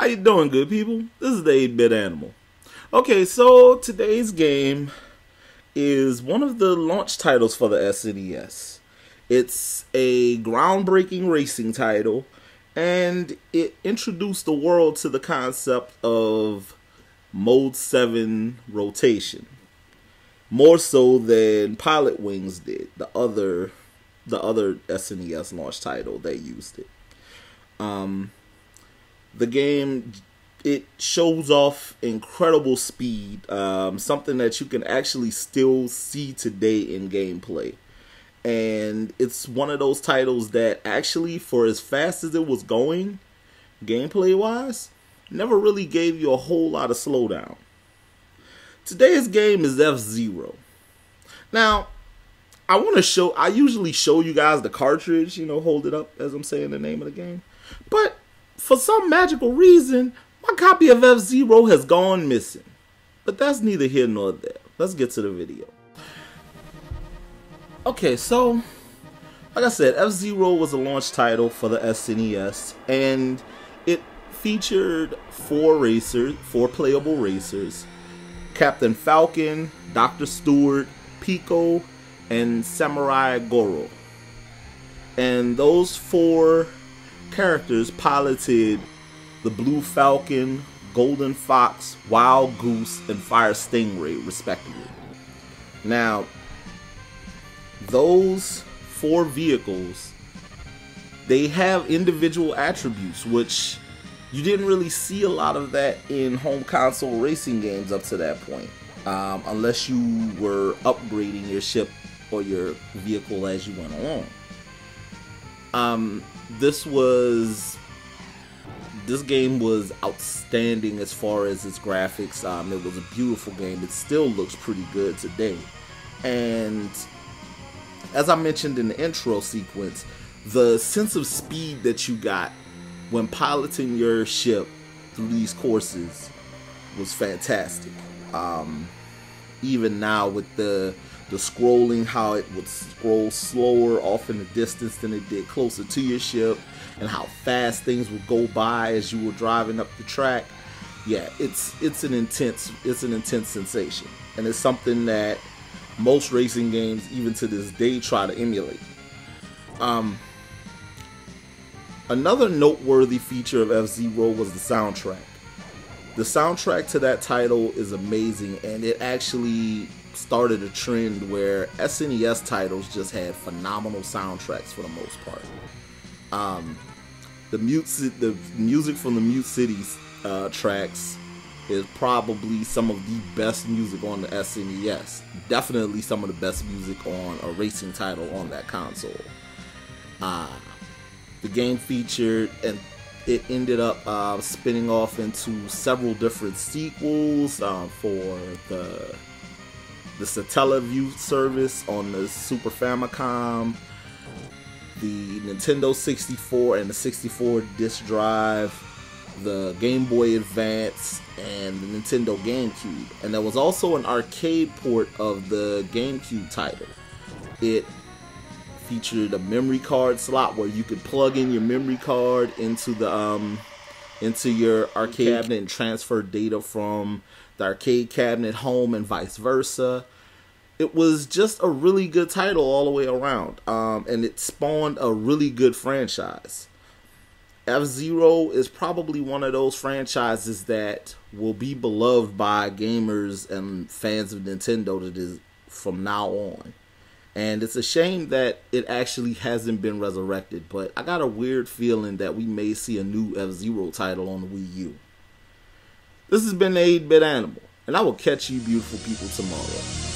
How you doing, good people? This is the 8-Bit Animal. Okay, so today's game is one of the launch titles for the SNES. It's a groundbreaking racing title, and it introduced the world to the concept of Mode 7 rotation. More so than Pilot Wings did, the other SNES launch title that used it. The game, it shows off incredible speed, something that you can actually still see today in gameplay. And it's one of those titles that actually, for as fast as it was going, gameplay-wise, never really gave you a whole lot of slowdown. Today's game is F-Zero. Now, I usually show you guys the cartridge, hold it up as I'm saying the name of the game. But for some magical reason, my copy of F-Zero has gone missing. But that's neither here nor there. Let's get to the video. Okay, so, like I said, F-Zero was a launch title for the SNES, and it featured four playable racers: Captain Falcon, Dr. Stewart, Pico, and Samurai Goro. And those four characters piloted the Blue Falcon, Golden Fox, Wild Goose, and Fire Stingray, respectively. Now, those four vehicles, they have individual attributes, which you didn't really see a lot of that in home console racing games up to that point, unless you were upgrading your ship or your vehicle as you went along. This game was outstanding as far as its graphics. It was a beautiful game. It still looks pretty good today. And as I mentioned in the intro sequence, the sense of speed that you got when piloting your ship through these courses was fantastic. Even now with the scrolling, how it would scroll slower off in the distance than it did closer to your ship, and how fast things would go by as you were driving up the track. Yeah, it's an intense sensation, and it's something that most racing games, even to this day, try to emulate. Another noteworthy feature of F-Zero was the soundtrack. The soundtrack to that title is amazing, and it actually started a trend where SNES titles just had phenomenal soundtracks for the most part. The music from the Mute Cities tracks is probably some of the best music on the SNES. Definitely some of the best music on a racing title on that console. The game featured, and it ended up spinning off into several different sequels for the Satellaview service on the Super Famicom, the Nintendo 64 and the 64 disc drive, the Game Boy Advance, and the Nintendo GameCube. And there was also an arcade port of the GameCube title. It featured a memory card slot where you could plug in your memory card into your arcade cabinet and transfer data from the arcade cabinet home and vice versa. It was just a really good title all the way around, and it spawned a really good franchise. F-Zero is probably one of those franchises that will be beloved by gamers and fans of Nintendo from now on. And it's a shame that it actually hasn't been resurrected, but I got a weird feeling that we may see a new F-Zero title on the Wii U. This has been the 8-Bit Animal, and I will catch you beautiful people tomorrow.